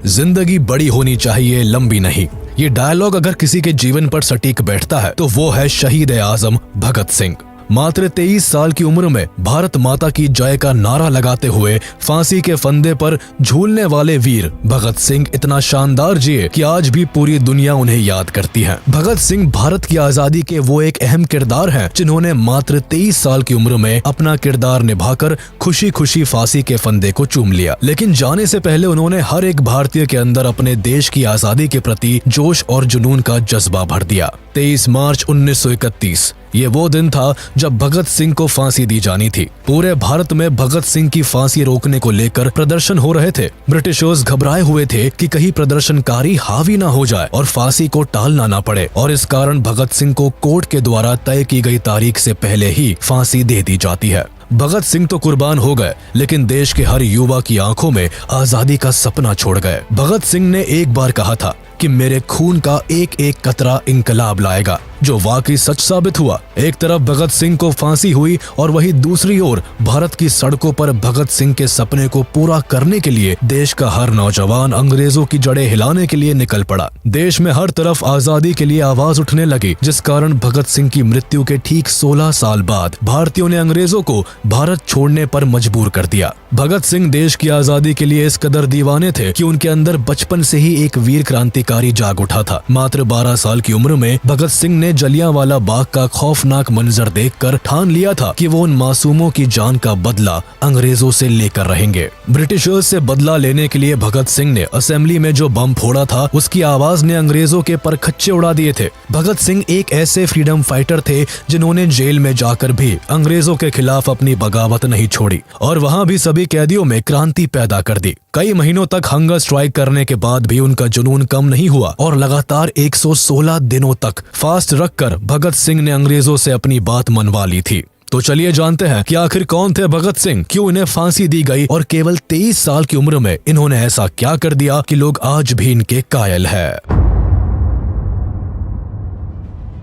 जिंदगी बड़ी होनी चाहिए, लंबी नहीं। ये डायलॉग अगर किसी के जीवन पर सटीक बैठता है तो वो है शहीद आजम भगत सिंह। मात्र 23 साल की उम्र में भारत माता की जय का नारा लगाते हुए फांसी के फंदे पर झूलने वाले वीर भगत सिंह इतना शानदार जिए कि आज भी पूरी दुनिया उन्हें याद करती है। भगत सिंह भारत की आजादी के वो एक अहम किरदार हैं जिन्होंने मात्र 23 साल की उम्र में अपना किरदार निभाकर खुशी खुशी फांसी के फंदे को चूम लिया। लेकिन जाने से पहले उन्होंने हर एक भारतीय के अंदर अपने देश की आजादी के प्रति जोश और जुनून का जज्बा भर दिया। 23 मार्च 1931 ये वो दिन था जब भगत सिंह को फांसी दी जानी थी। पूरे भारत में भगत सिंह की फांसी रोकने को लेकर प्रदर्शन हो रहे थे। ब्रिटिशर्स घबराए हुए थे कि कहीं प्रदर्शनकारी हावी ना हो जाए और फांसी को टालना ना पड़े, और इस कारण भगत सिंह को कोर्ट के द्वारा तय की गई तारीख से पहले ही फांसी दे दी जाती है। भगत सिंह तो कुर्बान हो गए, लेकिन देश के हर युवा की आंखों में आजादी का सपना छोड़ गए। भगत सिंह ने एक बार कहा था कि मेरे खून का एक एक कतरा इंकलाब लाएगा, जो वाकई सच साबित हुआ। एक तरफ भगत सिंह को फांसी हुई और वहीं दूसरी ओर भारत की सड़कों पर भगत सिंह के सपने को पूरा करने के लिए देश का हर नौजवान अंग्रेजों की जड़ें हिलाने के लिए निकल पड़ा। देश में हर तरफ आजादी के लिए आवाज उठने लगी, जिस कारण भगत सिंह की मृत्यु के ठीक 16 साल बाद भारतीयों ने अंग्रेजों को भारत छोड़ने पर मजबूर कर दिया। भगत सिंह देश की आजादी के लिए इस कदर दीवाने थे कि उनके अंदर बचपन से ही एक वीर क्रांतिकारी जाग उठा था। मात्र 12 साल की उम्र में भगत सिंह ने जलियांवाला बाग का खौफनाक मंजर देखकर ठान लिया था कि वो उन मासूमों की जान का बदला अंग्रेजों से लेकर रहेंगे। ब्रिटिशर्स से बदला लेने के लिए भगत सिंह ने असेंबली में जो बम फोड़ा था, उसकी आवाज ने अंग्रेजों के परखच्चे उड़ा दिए थे। भगत सिंह एक ऐसे फ्रीडम फाइटर थे जिन्होंने जेल में जाकर भी अंग्रेजों के खिलाफ अपनी बगावत नहीं छोड़ी और वहाँ भी सभी कैदियों में क्रांति पैदा कर दी। कई महीनों तक हंगर स्ट्राइक करने के बाद भी उनका जुनून कम नहीं हुआ और लगातार 116 दिनों तक फास्ट रखकर भगत सिंह ने अंग्रेजों से अपनी बात मनवा ली थी। तो चलिए जानते हैं कि आखिर कौन थे भगत सिंह, क्यों इन्हें फांसी दी गई और केवल 23 साल की उम्र में इन्होंने ऐसा क्या कर दिया कि लोग आज भी इनके कायल है।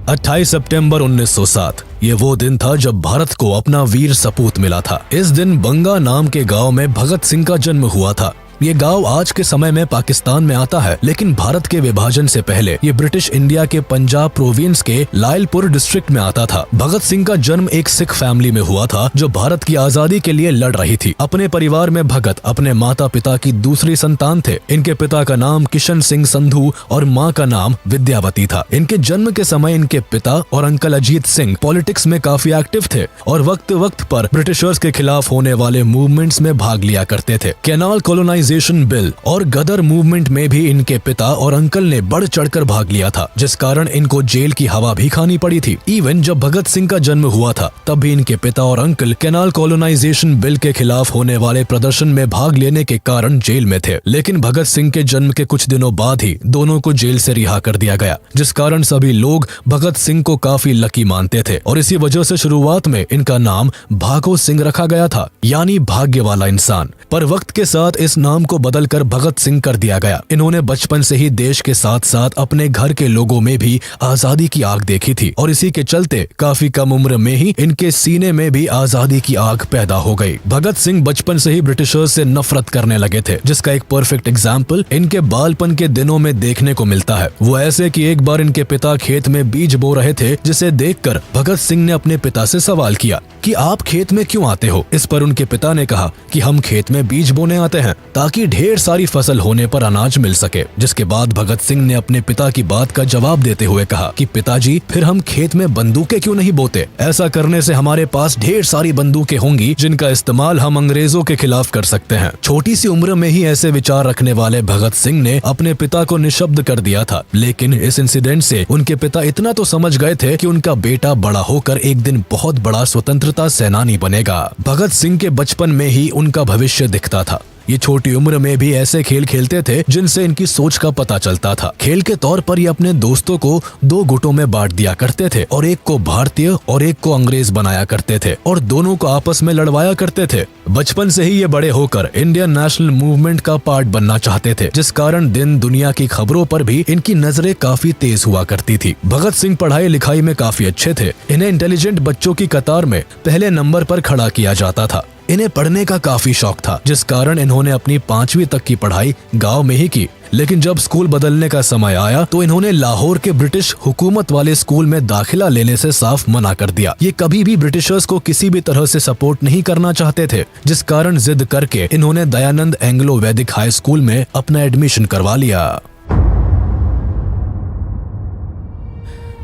28 सितंबर 1907 ये वो दिन था जब भारत को अपना वीर सपूत मिला था। इस दिन बंगा नाम के गांव में भगत सिंह का जन्म हुआ था। ये गांव आज के समय में पाकिस्तान में आता है, लेकिन भारत के विभाजन से पहले ये ब्रिटिश इंडिया के पंजाब प्रोविंस के लायलपुर डिस्ट्रिक्ट में आता था। भगत सिंह का जन्म एक सिख फैमिली में हुआ था जो भारत की आजादी के लिए लड़ रही थी। अपने परिवार में भगत अपने माता पिता की दूसरी संतान थे। इनके पिता का नाम किशन सिंह संधू और माँ का नाम विद्यावती था। इनके जन्म के समय इनके पिता और अंकल अजीत सिंह पॉलिटिक्स में काफी एक्टिव थे और वक्त वक्त पर ब्रिटिशर्स के खिलाफ होने वाले मूवमेंट्स में भाग लिया करते थे। कैनाल कॉलोनाइजेशन बिल और गदर मूवमेंट में भी इनके पिता और अंकल ने बढ़ चढ़कर भाग लिया था, जिस कारण इनको जेल की हवा भी खानी पड़ी थी। इवन जब भगत सिंह का जन्म हुआ था तब भी इनके पिता और अंकल कैनाल कॉलोनाइजेशन बिल के खिलाफ होने वाले प्रदर्शन में भाग लेने के कारण जेल में थे। लेकिन भगत सिंह के जन्म के कुछ दिनों बाद ही दोनों को जेल से रिहा कर दिया गया, जिस कारण सभी लोग भगत सिंह को काफी लकी मानते थे और इसी वजह से शुरुआत में इनका नाम भागो सिंह रखा गया था, यानी भाग्य वाला इंसान। पर वक्त के साथ इस नाम को बदलकर भगत सिंह कर दिया गया। इन्होंने बचपन से ही देश के साथ साथ अपने घर के लोगों में भी आजादी की आग देखी थी और इसी के चलते काफी कम उम्र में ही इनके सीने में भी आजादी की आग पैदा हो गई। भगत सिंह बचपन से ही ब्रिटिशर्स से नफरत करने लगे थे, जिसका एक परफेक्ट एग्जाम्पल इनके बालपन के दिनों में देखने को मिलता है। वो ऐसे कि एक बार इनके पिता खेत में बीज बो रहे थे, जिसे देखकर भगत सिंह ने अपने पिता से सवाल किया कि आप खेत में क्यों आते हो। इस पर उनके पिता ने कहा कि हम खेत में बीज बोने आते हैं ताकि ढेर सारी फसल होने पर अनाज मिल सके। जिसके बाद भगत सिंह ने अपने पिता की बात का जवाब देते हुए कहा कि पिताजी, फिर हम खेत में बंदूकें क्यों नहीं बोते? ऐसा करने से हमारे पास ढेर सारी बंदूकें होंगी जिनका इस्तेमाल हम अंग्रेजों के खिलाफ कर सकते हैं। छोटी सी उम्र में ही ऐसे विचार रखने वाले भगत सिंह ने अपने पिता को निशब्द कर दिया था, लेकिन इस इंसिडेंट से उनके पिता इतना तो समझ गए थे कि उनका बेटा बड़ा होकर एक दिन बहुत बड़ा स्वतंत्रता सेनानी बनेगा। भगत सिंह के बचपन में ही उनका भविष्य दिखता था। ये छोटी उम्र में भी ऐसे खेल खेलते थे जिनसे इनकी सोच का पता चलता था। खेल के तौर पर ये अपने दोस्तों को 2 गुटों में बांट दिया करते थे और एक को भारतीय और एक को अंग्रेज बनाया करते थे और दोनों को आपस में लड़वाया करते थे। बचपन से ही ये बड़े होकर इंडियन नेशनल मूवमेंट का पार्ट बनना चाहते थे, जिस कारण दिन दुनिया की खबरों पर भी इनकी नजरें काफी तेज हुआ करती थी। भगत सिंह पढ़ाई लिखाई में काफी अच्छे थे। इन्हें इंटेलिजेंट बच्चों की कतार में पहले नंबर पर खड़ा किया जाता था। इन्हें पढ़ने का काफी शौक था, जिस कारण इन्होंने अपनी 5वीं तक की पढ़ाई गांव में ही की। लेकिन जब स्कूल बदलने का समय आया तो इन्होंने लाहौर के ब्रिटिश हुकूमत वाले स्कूल में दाखिला लेने से साफ मना कर दिया। ये कभी भी ब्रिटिशर्स को किसी भी तरह से सपोर्ट नहीं करना चाहते थे, जिस कारण जिद करके इन्होंने दयानंद एंग्लो वैदिक हाई स्कूल में अपना एडमिशन करवा लिया।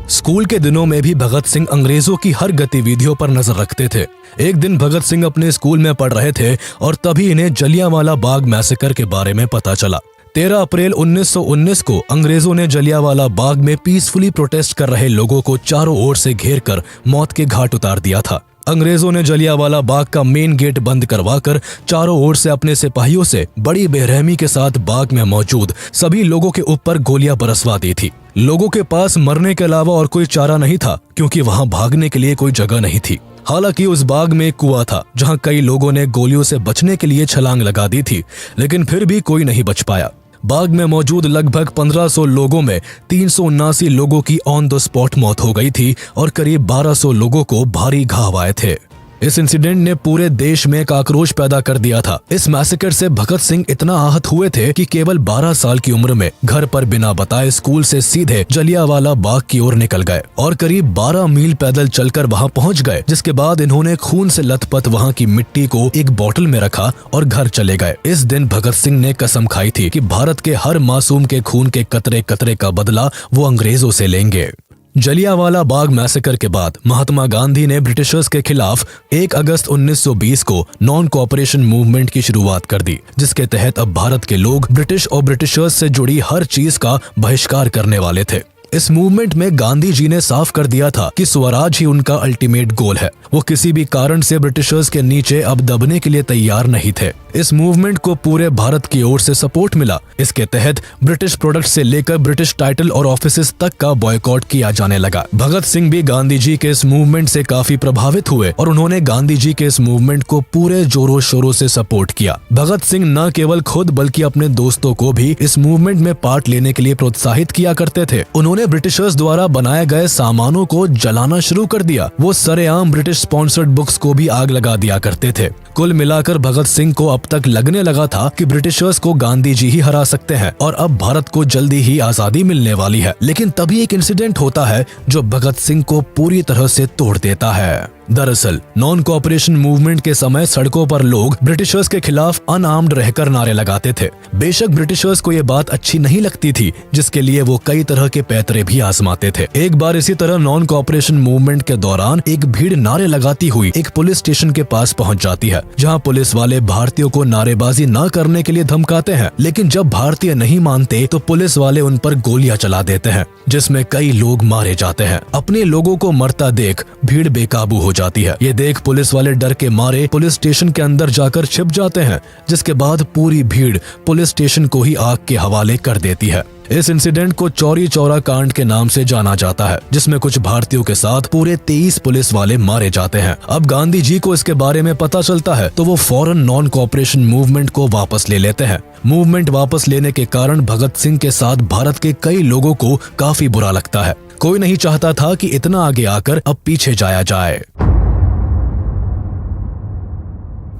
स्कूल के दिनों में भी भगत सिंह अंग्रेजों की हर गतिविधियों पर नजर रखते थे। एक दिन भगत सिंह अपने स्कूल में पढ़ रहे थे और तभी इन्हें जलियांवाला बाग मैसेकर के बारे में पता चला। 13 अप्रैल 1919 को अंग्रेजों ने जलियांवाला बाग में पीसफुली प्रोटेस्ट कर रहे लोगों को चारों ओर से घेरकर मौत के घाट उतार दिया था। अंग्रेजों ने जलियांवाला बाग का मेन गेट बंद करवाकर चारों ओर से अपने सिपाहियों से बड़ी बेरहमी के साथ बाग में मौजूद सभी लोगों के ऊपर गोलियां बरसवा दी थी। लोगों के पास मरने के अलावा और कोई चारा नहीं था, क्योंकि वहां भागने के लिए कोई जगह नहीं थी। हालांकि उस बाग में एक कुआं था, जहां कई लोगों ने गोलियों से बचने के लिए छलांग लगा दी थी, लेकिन फिर भी कोई नहीं बच पाया। बाग में मौजूद लगभग 1500 लोगों में 379 लोगों की ऑन द स्पॉट मौत हो गई थी और करीब 1200 लोगों को भारी घाव आए थे। इस इंसिडेंट ने पूरे देश में एक आक्रोश पैदा कर दिया था। इस मैसेकर से भगत सिंह इतना आहत हुए थे कि केवल 12 साल की उम्र में घर पर बिना बताए स्कूल से सीधे जलियांवाला बाग की ओर निकल गए और करीब 12 मील पैदल चलकर वहां पहुंच गए, जिसके बाद इन्होंने खून से लथपथ वहां की मिट्टी को एक बोतल में रखा और घर चले गए। इस दिन भगत सिंह ने कसम खाई थी कि भारत के हर मासूम के खून के कतरे कतरे का बदला वो अंग्रेजों से लेंगे। जलियांवाला बाग मैसेकर के बाद महात्मा गांधी ने ब्रिटिशर्स के खिलाफ 1 अगस्त 1920 को नॉन कोऑपरेशन मूवमेंट की शुरुआत कर दी, जिसके तहत अब भारत के लोग ब्रिटिश और ब्रिटिशर्स से जुड़ी हर चीज का बहिष्कार करने वाले थे। इस मूवमेंट में गांधी जी ने साफ कर दिया था कि स्वराज ही उनका अल्टीमेट गोल है। वो किसी भी कारण से ब्रिटिशर्स के नीचे अब दबने के लिए तैयार नहीं थे। इस मूवमेंट को पूरे भारत की ओर से सपोर्ट मिला। इसके तहत ब्रिटिश प्रोडक्ट से लेकर ब्रिटिश टाइटल और ऑफिसेस तक का बॉयकॉट किया जाने लगा। भगत सिंह भी गांधी जी के इस मूवमेंट से काफी प्रभावित हुए और उन्होंने गांधी जी के इस मूवमेंट को पूरे जोरों शोरों से सपोर्ट किया। भगत सिंह न केवल खुद बल्कि अपने दोस्तों को भी इस मूवमेंट में पार्ट लेने के लिए प्रोत्साहित किया करते थे। उन्होंने ब्रिटिशर्स द्वारा बनाए गए सामानों को जलाना शुरू कर दिया। वो सरेआम ब्रिटिश स्पॉन्सर्ड बुक्स को भी आग लगा दिया करते थे। कुल मिलाकर भगत सिंह को अब तक लगने लगा था कि ब्रिटिशर्स को गांधी जी ही हरा सकते हैं और अब भारत को जल्दी ही आजादी मिलने वाली है। लेकिन तभी एक इंसिडेंट होता है जो भगत सिंह को पूरी तरह से तोड़ देता है। दरअसल नॉन कोऑपरेशन मूवमेंट के समय सड़कों पर लोग ब्रिटिशर्स के खिलाफ अनआर्म्ड रहकर नारे लगाते थे। बेशक ब्रिटिशर्स को ये बात अच्छी नहीं लगती थी, जिसके लिए वो कई तरह के पैतरे भी आजमाते थे। एक बार इसी तरह नॉन कोऑपरेशन मूवमेंट के दौरान एक भीड़ नारे लगाती हुई एक पुलिस स्टेशन के पास पहुंच जाती है, जहां पुलिस वाले भारतीयों को नारेबाजी न करने के लिए धमकाते हैं। लेकिन जब भारतीय नहीं मानते तो पुलिस वाले उन पर गोलियां चला देते हैं, जिसमें कई लोग मारे जाते हैं। अपने लोगों को मरता देख भीड़ बेकाबू हो जाती है। ये देख पुलिस वाले डर के मारे पुलिस स्टेशन के अंदर जाकर छिप जाते हैं, जिसके बाद पूरी भीड़ पुलिस स्टेशन को ही आग के हवाले कर देती है। इस इंसिडेंट को चौरी चौरा कांड के नाम से जाना जाता है, जिसमें कुछ भारतीयों के साथ पूरे 23 पुलिस वाले मारे जाते हैं। अब गांधी जी को इसके बारे में पता चलता है तो वो फौरन नॉन कोऑपरेशन मूवमेंट को वापस ले लेते हैं। मूवमेंट वापस लेने के कारण भगत सिंह के साथ भारत के कई लोगों को काफी बुरा लगता है। कोई नहीं चाहता था कि इतना आगे आकर अब पीछे जाया जाए।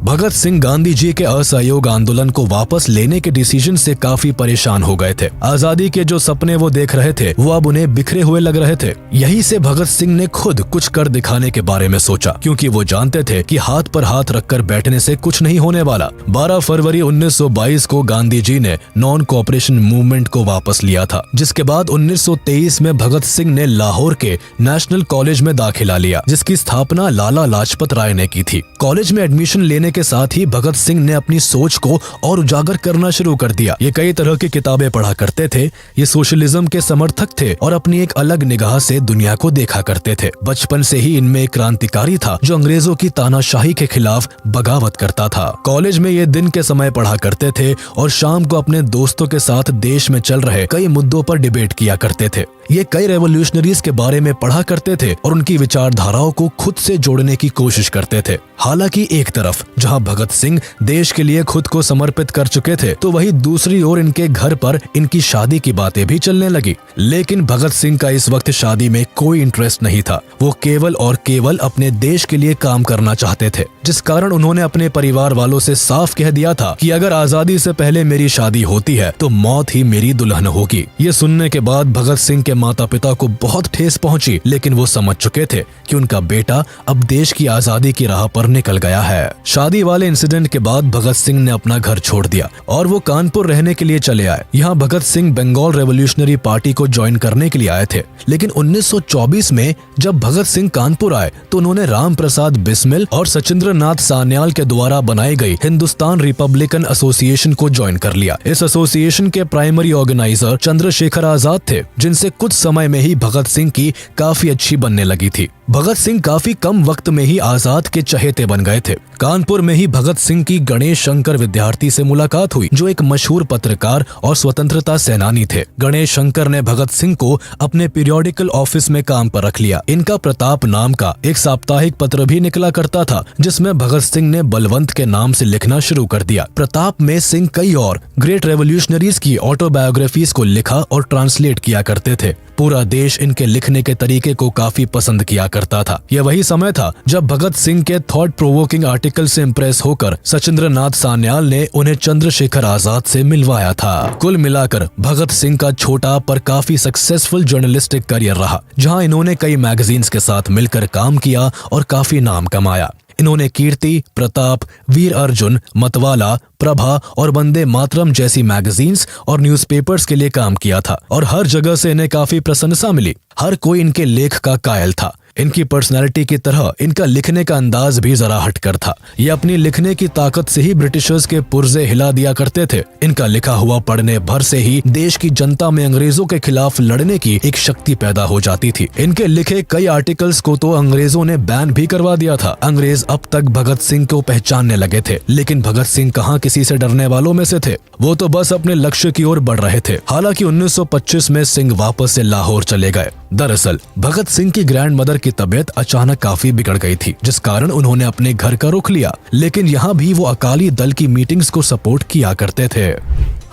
भगत सिंह गांधी जी के असहयोग आंदोलन को वापस लेने के डिसीजन से काफी परेशान हो गए थे। आजादी के जो सपने वो देख रहे थे वो अब उन्हें बिखरे हुए लग रहे थे। यही से भगत सिंह ने खुद कुछ कर दिखाने के बारे में सोचा, क्योंकि वो जानते थे कि हाथ पर हाथ रखकर बैठने से कुछ नहीं होने वाला। 12 फरवरी 1922 को गांधी जी ने नॉन कोऑपरेशन मूवमेंट को वापस लिया था, जिसके बाद 1923 में भगत सिंह ने लाहौर के नेशनल कॉलेज में दाखिला लिया, जिसकी स्थापना लाला लाजपत राय ने की थी। कॉलेज में एडमिशन लेने के साथ ही भगत सिंह ने अपनी सोच को और उजागर करना शुरू कर दिया। ये कई तरह की किताबें पढ़ा करते थे। ये सोशलिज्म के समर्थक थे और अपनी एक अलग निगाह से दुनिया को देखा करते थे। बचपन से ही इनमें एक क्रांतिकारी था जो अंग्रेजों की तानाशाही के खिलाफ बगावत करता था। कॉलेज में ये दिन के समय पढ़ा करते थे और शाम को अपने दोस्तों के साथ देश में चल रहे कई मुद्दों पर डिबेट किया करते थे। ये कई रेवोल्यूशनरीज के बारे में पढ़ा करते थे और उनकी विचारधाराओं को खुद से जोड़ने की कोशिश करते थे। हालांकि एक तरफ जहां भगत सिंह देश के लिए खुद को समर्पित कर चुके थे, तो वहीं दूसरी ओर इनके घर पर इनकी शादी की बातें भी चलने लगी। लेकिन भगत सिंह का इस वक्त शादी में कोई इंटरेस्ट नहीं था। वो केवल और केवल अपने देश के लिए काम करना चाहते थे, जिस कारण उन्होंने अपने परिवार वालों से साफ कह दिया था कि अगर आजादी से पहले मेरी शादी होती है तो मौत ही मेरी दुल्हन होगी। ये सुनने के बाद भगत सिंह के माता पिता को बहुत ठेस पहुंची, लेकिन वो समझ चुके थे कि उनका बेटा अब देश की आजादी की राह पर निकल गया है। शादी वाले इंसिडेंट के बाद भगत सिंह ने अपना घर छोड़ दिया और वो कानपुर रहने के लिए चले आए। यहाँ भगत सिंह बंगाल रेवोल्यूशनरी पार्टी को ज्वाइन करने के लिए आए थे, लेकिन 1924 में जब भगत सिंह कानपुर आए तो उन्होंने राम प्रसाद बिस्मिल और सचिंद्र नाथ सान्याल के द्वारा बनाई गई हिंदुस्तान रिपब्लिकन एसोसिएशन को ज्वाइन कर लिया। इस एसोसिएशन के प्राइमरी ऑर्गेनाइजर चंद्रशेखर आजाद थे, जिनसे कुछ समय में ही भगत सिंह की काफी अच्छी बनने लगी थी। भगत सिंह काफी कम वक्त में ही आजाद के चहेते बन गए थे। कानपुर में ही भगत सिंह की गणेश शंकर विद्यार्थी से मुलाकात हुई, जो एक मशहूर पत्रकार और स्वतंत्रता सेनानी थे। गणेश शंकर ने भगत सिंह को अपने पीरियोडिकल ऑफिस में काम पर रख लिया। इनका प्रताप नाम का एक साप्ताहिक पत्र भी निकला करता था, जिसमें भगत सिंह ने बलवंत के नाम से लिखना शुरू कर दिया। प्रताप में सिंह कई और ग्रेट रेवोल्यूशनरीज की ऑटोबायोग्राफीज को लिखा और ट्रांसलेट किया करते थे। पूरा देश इनके लिखने के तरीके को काफी पसंद किया करता था। यह वही समय था जब भगत सिंह के थॉट प्रोवोकिंग आर्टिकल से इम्प्रेस होकर सचिंद्र नाथ सान्याल ने उन्हें चंद्रशेखर आजाद से मिलवाया था। कुल मिलाकर भगत सिंह का छोटा पर काफी सक्सेसफुल जर्नलिस्टिक करियर रहा, जहां इन्होंने कई मैगजीन्स के साथ मिलकर काम किया और काफी नाम कमाया। इन्होंने कीर्ति, प्रताप, वीर अर्जुन, मतवाला, प्रभा और वंदे मातरम जैसी मैगजीन्स और न्यूज़पेपर्स के लिए काम किया था और हर जगह से इन्हें काफी प्रशंसा मिली। हर कोई इनके लेख का कायल था। इनकी पर्सनालिटी की तरह इनका लिखने का अंदाज भी जरा हटकर था। ये अपनी लिखने की ताकत से ही ब्रिटिशर्स के पुर्जे हिला दिया करते थे। इनका लिखा हुआ पढ़ने भर से ही देश की जनता में अंग्रेजों के खिलाफ लड़ने की एक शक्ति पैदा हो जाती थी। इनके लिखे कई आर्टिकल्स को तो अंग्रेजों ने बैन भी करवा दिया था। अंग्रेज अब तक भगत सिंह को पहचानने लगे थे, लेकिन भगत सिंह कहाँ किसी से डरने वालों में से थे। वो तो बस अपने लक्ष्य की ओर बढ़ रहे थे। हालांकि 1925 में सिंह वापस से लाहौर चले गए। दरअसल भगत सिंह की ग्रैंड मदर की तबीयत अचानक काफी बिगड़ गई थी, जिस कारण उन्होंने अपने घर का रुख लिया। लेकिन यहाँ भी वो अकाली दल की मीटिंग्स को सपोर्ट किया करते थे।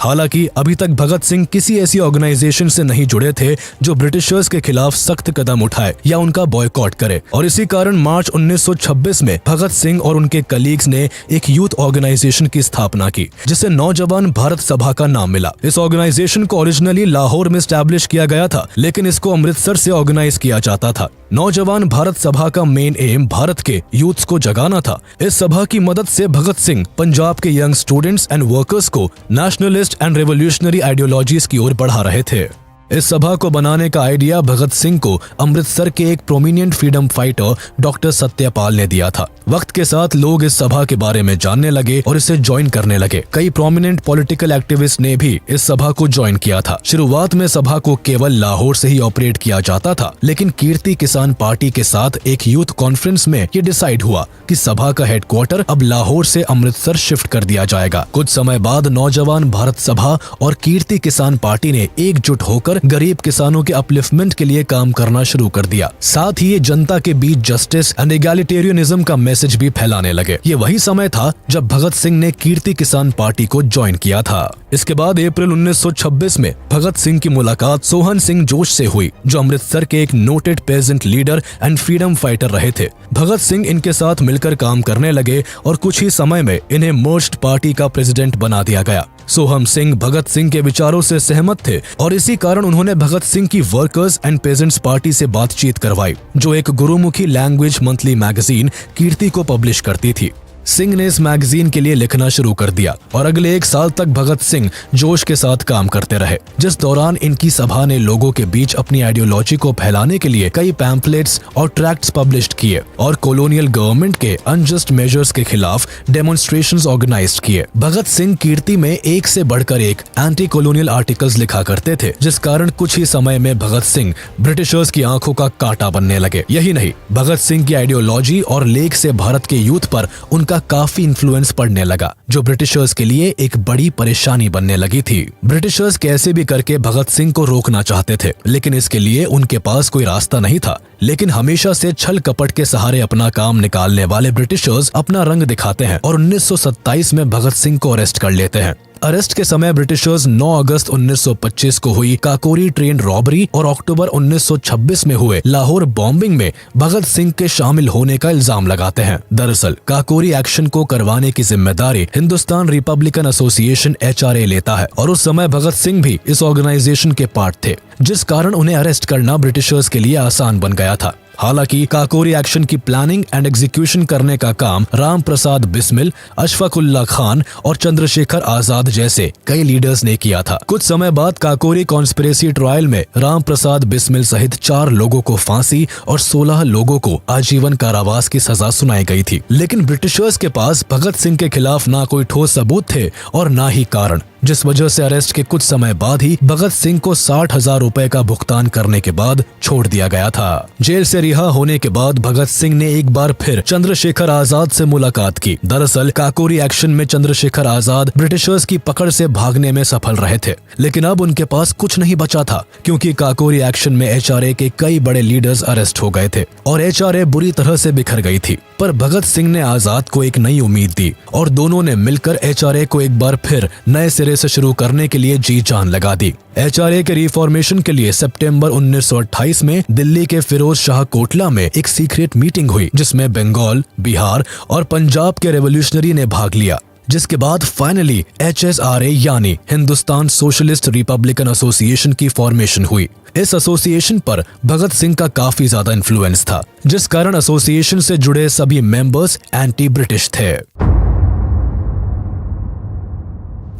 हालांकि अभी तक भगत सिंह किसी ऐसी ऑर्गेनाइजेशन से नहीं जुड़े थे जो ब्रिटिशर्स के खिलाफ सख्त कदम उठाए या उनका बॉयकॉट करे, और इसी कारण मार्च 1926 में भगत सिंह और उनके कलीग्स ने एक यूथ ऑर्गेनाइजेशन की स्थापना की, जिसे नौजवान भारत सभा का नाम मिला। इस ऑर्गेनाइजेशन को ओरिजिनली लाहौर में एस्टैब्लिश किया गया था, लेकिन इसको अमृतसर से ऑर्गेनाइज किया जाता था। नौजवान भारत सभा का मेन एम भारत के यूथ्स को जगाना था। इस सभा की मदद से भगत सिंह पंजाब के यंग स्टूडेंट्स एंड वर्कर्स को नेशनलिस्ट एंड रेवोल्यूशनरी आइडियोलॉजीज की ओर बढ़ा रहे थे। इस सभा को बनाने का आइडिया भगत सिंह को अमृतसर के एक prominent freedom fighter doctor Satyapal ने दिया था। वक्त के साथ लोग इस सभा के बारे में जानने लगे और इसे ज्वाइन करने लगे। कई प्रोमिनेंट पॉलिटिकल एक्टिविस्ट ने भी इस सभा को ज्वाइन किया था। शुरुआत में सभा को केवल लाहौर से ही ऑपरेट किया जाता था, लेकिन कीर्ति किसान पार्टी के साथ एक यूथ कॉन्फ्रेंस में ये डिसाइड हुआ कि सभा का हेडक्वार्टर अब लाहौर से अमृतसर शिफ्ट कर दिया जाएगा। कुछ समय बाद नौजवान भारत सभा और कीर्ति किसान पार्टी ने एकजुट होकर गरीब किसानों के अपलिफ्टमेंट के लिए काम करना शुरू कर दिया। साथ ही ये जनता के बीच जस्टिस एंड एगैलिटेरियनिज्म का मैसेज भी फैलाने लगे। ये वही समय था जब भगत सिंह ने कीर्ति किसान पार्टी को ज्वाइन किया था। इसके बाद अप्रैल 1926 में भगत सिंह की मुलाकात सोहन सिंह जोश से हुई, जो अमृतसर के एक noted peasant leader and freedom fighter रहे थे। भगत सिंह इनके साथ मिलकर काम करने लगे और कुछ ही समय में इन्हें मर्ज्ड पार्टी का प्रेसिडेंट बना दिया गया। सोहम सिंह भगत सिंह के विचारों से सहमत थे और इसी कारण उन्होंने भगत सिंह की वर्कर्स एंड पेजेंट्स पार्टी से बातचीत करवाई, जो एक गुरुमुखी लैंग्वेज मंथली मैगजीन कीर्ति को पब्लिश करती थी। सिंह ने इस मैगजीन के लिए लिखना शुरू कर दिया और अगले 1 साल तक भगत सिंह जोश के साथ काम करते रहे, जिस दौरान इनकी सभा ने लोगों के बीच अपनी आइडियोलॉजी को फैलाने के लिए कई पैम्फलेट्स और ट्रैक्ट्स पब्लिश किए और कॉलोनियल गवर्नमेंट के अनजस्ट मेजर्स के खिलाफ डेमोन्स्ट्रेशंस ऑर्गेनाइज किए। भगत सिंह कीर्ति में एक से बढ़कर एक एंटी कॉलोनियल आर्टिकल्स लिखा करते थे, जिस कारण कुछ ही समय में भगत सिंह ब्रिटिशर्स की आंखों का कांटा बनने लगे। यही नहीं, भगत सिंह की आइडियोलॉजी और लेख से भारत के यूथ पर उनका का काफी इन्फ्लुएंस पड़ने लगा, जो ब्रिटिशर्स के लिए एक बड़ी परेशानी बनने लगी थी। ब्रिटिशर्स कैसे भी करके भगत सिंह को रोकना चाहते थे, लेकिन इसके लिए उनके पास कोई रास्ता नहीं था। लेकिन हमेशा से छल कपट के सहारे अपना काम निकालने वाले ब्रिटिशर्स अपना रंग दिखाते हैं और 1927 में भगत सिंह को अरेस्ट कर लेते हैं। अरेस्ट के समय ब्रिटिशर्स 9 अगस्त 1925 को हुई काकोरी ट्रेन रॉबरी और अक्टूबर 1926 में हुए लाहौर बॉम्बिंग में भगत सिंह के शामिल होने का इल्जाम लगाते हैं। दरअसल काकोरी एक्शन को करवाने की जिम्मेदारी हिंदुस्तान रिपब्लिकन एसोसिएशन HRA लेता है और उस समय भगत सिंह भी इस ऑर्गेनाइजेशन के पार्ट थे, जिस कारण उन्हें अरेस्ट करना ब्रिटिशर्स के लिए आसान बन गया था। हालांकि काकोरी एक्शन की प्लानिंग एंड एग्जीक्यूशन करने का काम राम प्रसाद बिस्मिल, अशफाकुल्ला खान और चंद्रशेखर आजाद जैसे कई लीडर्स ने किया था। कुछ समय बाद काकोरी कॉन्स्पिरेसी ट्रायल में राम प्रसाद बिस्मिल सहित 4 लोगों को फांसी और 16 लोगों को आजीवन कारावास की सजा सुनाई गई थी। लेकिन ब्रिटिशर्स के पास भगत सिंह के खिलाफ ना कोई ठोस सबूत थे और ना ही कारण, जिस वजह से अरेस्ट के कुछ समय बाद ही भगत सिंह को 60,000 रुपए का भुगतान करने के बाद छोड़ दिया गया था। जेल से रिहा होने के बाद भगत सिंह ने एक बार फिर चंद्रशेखर आजाद से मुलाकात की। दरअसल काकोरी एक्शन में चंद्रशेखर आजाद ब्रिटिशर्स की पकड़ से भागने में सफल रहे थे, लेकिन अब उनके पास कुछ नहीं बचा था, क्योंकि काकोरी एक्शन में HRA के कई बड़े लीडर्स अरेस्ट हो गए थे और HRA बुरी तरह से बिखर गई थी। पर भगत सिंह ने आजाद को एक नई उम्मीद दी और दोनों ने मिलकर HRA को एक बार फिर नए सिरे से शुरू करने के लिए जी जान लगा दी। HRA के रिफॉर्मेशन के लिए सितंबर 1928 में दिल्ली के फिरोज शाह कोटला में एक सीक्रेट मीटिंग हुई, जिसमें बंगाल, बिहार और पंजाब के रेवोल्यूशनरी ने भाग लिया, जिसके बाद फाइनली HSRA यानी हिंदुस्तान सोशलिस्ट रिपब्लिकन एसोसिएशन की फॉर्मेशन हुई। इस एसोसिएशन पर भगत सिंह का काफी ज्यादा इन्फ्लुएंस था, जिस कारण एसोसिएशन से जुड़े सभी मेंबर्स एंटी ब्रिटिश थे।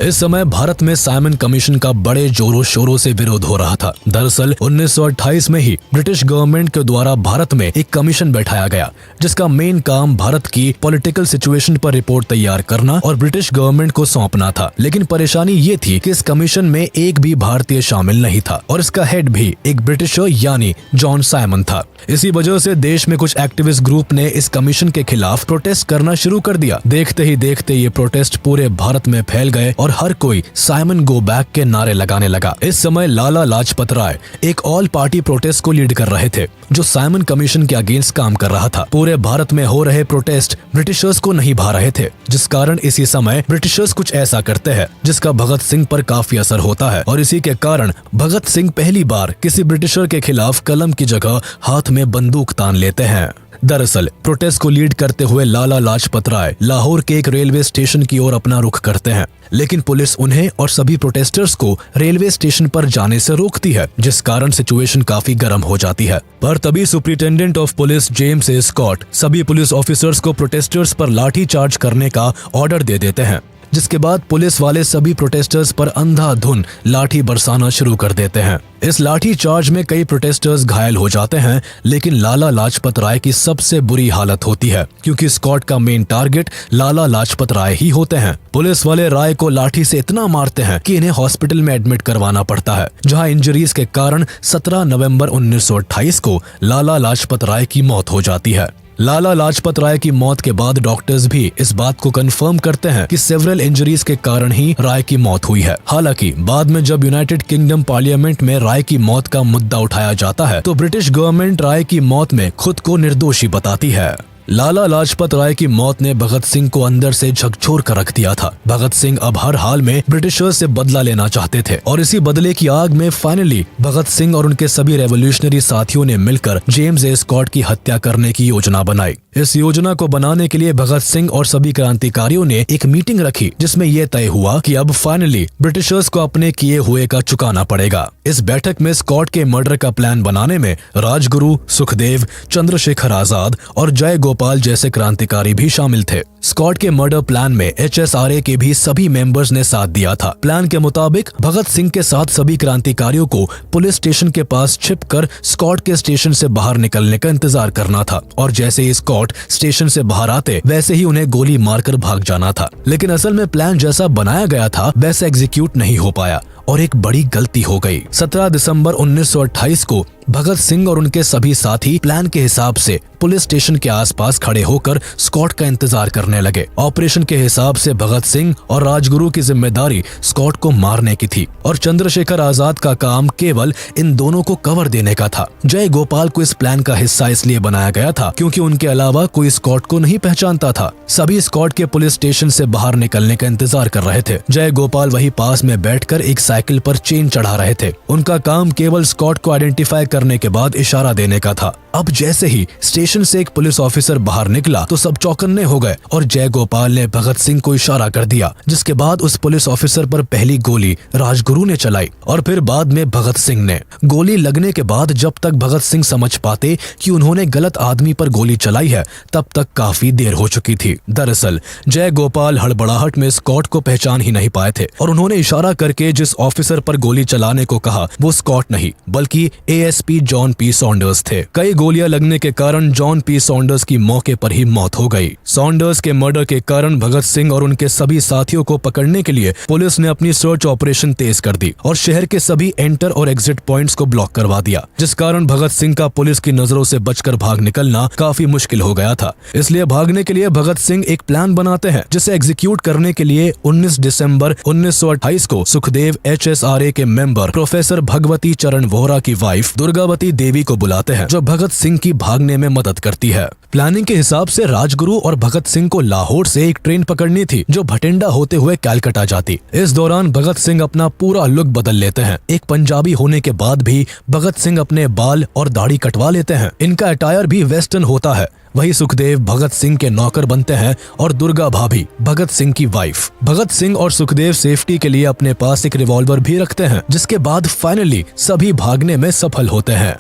इस समय भारत में साइमन कमीशन का बड़े जोरों शोरों से विरोध हो रहा था। दरअसल 1928 में ही ब्रिटिश गवर्नमेंट के द्वारा भारत में एक कमीशन बैठाया गया, जिसका मेन काम भारत की पॉलिटिकल सिचुएशन पर रिपोर्ट तैयार करना और ब्रिटिश गवर्नमेंट को सौंपना था। लेकिन परेशानी ये थी कि इस कमीशन में एक भी भारतीय शामिल नहीं था और इसका हेड भी एक ब्रिटिशर यानी जॉन साइमन था। इसी वजह से देश में कुछ एक्टिविस्ट ग्रुप ने इस कमीशन के खिलाफ प्रोटेस्ट करना शुरू कर दिया। देखते ही देखते ये प्रोटेस्ट पूरे भारत में फैल गए और हर कोई साइमन गो बैक के नारे लगाने लगा। इस समय लाला लाजपत राय एक ऑल पार्टी प्रोटेस्ट को लीड कर रहे थे, जो साइमन कमीशन के अगेंस्ट काम कर रहा था। पूरे भारत में हो रहे प्रोटेस्ट ब्रिटिशर्स को नहीं भा रहे थे, जिस कारण इसी समय ब्रिटिशर्स कुछ ऐसा करते हैं जिसका भगत सिंह पर काफी असर होता है और इसी के कारण भगत सिंह पहली बार किसी ब्रिटिशर के खिलाफ कलम की जगह हाथ में बंदूक तान लेते हैं। दरअसल प्रोटेस्ट को लीड करते हुए लाला लाजपत राय लाहौर के एक रेलवे स्टेशन की ओर अपना रुख करते हैं, लेकिन पुलिस उन्हें और सभी प्रोटेस्टर्स को रेलवे स्टेशन पर जाने से रोकती है, जिस कारण सिचुएशन काफी गर्म हो जाती है। पर तभी superintendent of police James A Scott सभी पुलिस ऑफिसर्स को प्रोटेस्टर्स पर लाठी चार्ज करने का ऑर्डर दे देते हैं, जिसके बाद पुलिस वाले सभी प्रोटेस्टर्स पर अंधाधुन लाठी बरसाना शुरू कर देते हैं। इस लाठी चार्ज में कई प्रोटेस्टर्स घायल हो जाते हैं, लेकिन लाला लाजपत राय की सबसे बुरी हालत होती है, क्योंकि स्कॉट का मेन टारगेट लाला लाजपत राय ही होते हैं। पुलिस वाले राय को लाठी से इतना मारते हैं कि इन्हें हॉस्पिटल में एडमिट करवाना पड़ता है, जहां इंजरीज के कारण 17 नवंबर 1928 को लाला लाजपत राय की मौत हो जाती है। लाला लाजपत राय की मौत के बाद डॉक्टर्स भी इस बात को कंफर्म करते हैं कि सेवरल इंजरीज के कारण ही राय की मौत हुई है। हालांकि बाद में जब यूनाइटेड किंगडम पार्लियामेंट में राय की मौत का मुद्दा उठाया जाता है, तो ब्रिटिश गवर्नमेंट राय की मौत में खुद को निर्दोषी बताती है। लाला लाजपत राय की मौत ने भगत सिंह को अंदर से झकझोर कर रख दिया था। भगत सिंह अब हर हाल में ब्रिटिशर्स से बदला लेना चाहते थे और इसी बदले की आग में फाइनली भगत सिंह और उनके सभी रेवोल्यूशनरी साथियों ने मिलकर जेम्स ए स्कॉट की हत्या करने की योजना बनाई। इस योजना को बनाने के लिए भगत सिंह और सभी क्रांतिकारियों ने एक मीटिंग रखी, जिसमें यह तय हुआ कि अब फाइनली ब्रिटिशर्स को अपने किए हुए का चुकाना पड़ेगा। इस बैठक में स्कॉट के मर्डर का प्लान बनाने में राजगुरु, सुखदेव, चंद्रशेखर आजाद और जय गोपाल जैसे क्रांतिकारी भी शामिल थे। स्कॉट के मर्डर प्लान में HSRA के भी सभी मेंबर्स ने साथ दिया था। प्लान के मुताबिक भगत सिंह के साथ सभी क्रांतिकारियों को पुलिस स्टेशन के पास छिपकर स्कॉट के स्टेशन से बाहर निकलने का इंतजार करना था और जैसे ही स्कॉट स्टेशन से बाहर आते वैसे ही उन्हें गोली मारकर भाग जाना था। लेकिन असल में प्लान जैसा बनाया गया था वैसा एग्जीक्यूट नहीं हो पाया और एक बड़ी गलती हो गई। 17 दिसंबर 1928 को भगत सिंह और उनके सभी साथी प्लान के हिसाब से पुलिस स्टेशन के आसपास खड़े होकर स्कॉट का इंतजार करने करने लगे। ऑपरेशन के हिसाब से भगत सिंह और राजगुरु की जिम्मेदारी स्कॉट को मारने की थी और चंद्रशेखर आजाद का काम केवल इन दोनों को कवर देने का था। जय गोपाल को इस प्लान का हिस्सा इसलिए बनाया गया था क्योंकि उनके अलावा कोई स्कॉट को नहीं पहचानता था। सभी स्कॉट के पुलिस स्टेशन से बाहर निकलने का इंतजार कर रहे थे। जय गोपाल वही पास में बैठकर एक साइकिल पर चेन चढ़ा रहे थे। उनका काम केवल स्कॉट को आइडेंटिफाई करने के बाद इशारा देने का था। अब जैसे ही स्टेशन से एक पुलिस ऑफिसर बाहर निकला तो सब चौकन्ने हो गए और जय गोपाल ने भगत सिंह को इशारा कर दिया, जिसके बाद उस पुलिस ऑफिसर पर पहली गोली राजगुरु ने चलाई और फिर बाद में भगत सिंह ने। गोली लगने के बाद जब तक भगत सिंह समझ पाते कि उन्होंने गलत आदमी पर गोली चलाई है, तब तक काफी देर हो चुकी थी। दरअसल जय गोपाल हड़बड़ाहट में स्कॉट को पहचान ही नहीं पाए थे और उन्होंने इशारा करके जिस ऑफिसर पर गोली चलाने को कहा वो स्कॉट नहीं बल्कि एएसपी जॉन पी सॉन्डर्स थे। कई गोलियां लगने के कारण जॉन पी सॉन्डर्स की मौके पर ही मौत हो गई। सॉन्डर्स के मर्डर के कारण भगत सिंह और उनके सभी साथियों को पकड़ने के लिए पुलिस ने अपनी सर्च ऑपरेशन तेज कर दी और शहर के सभी एंटर और एग्जिट पॉइंट्स को ब्लॉक करवा दिया, जिस कारण भगत सिंह का पुलिस की नजरों से बचकर भाग निकलना काफी मुश्किल हो गया था। इसलिए भागने के लिए भगत सिंह एक प्लान बनाते हैं, जिसे एग्जीक्यूट करने के लिए 19 दिसंबर 1928 को सुखदेव HSRA के मेंबर प्रोफेसर भगवती चरण वोहरा की वाइफ दुर्गावती देवी को बुलाते हैं, जो भगत सिंह की भागने में मदद करती है। प्लानिंग के हिसाब से राजगुरु और भगत सिंह को लाहौर से एक ट्रेन पकड़नी थी जो भटिंडा होते हुए कलकत्ता जाती। इस दौरान भगत सिंह अपना पूरा लुक बदल लेते हैं। एक पंजाबी होने के बाद भी भगत सिंह अपने बाल और दाढ़ी कटवा लेते हैं। इनका अटायर भी वेस्टर्न होता है। वही सुखदेव भगत सिंह के नौकर बनते हैं और दुर्गा भाभी भगत सिंह की वाइफ। भगत सिंह और सुखदेव सेफ्टी के लिए अपने पास एक रिवॉल्वर भी रखते हैं, जिसके बाद फाइनली सभी भागने में सफल होते हैं।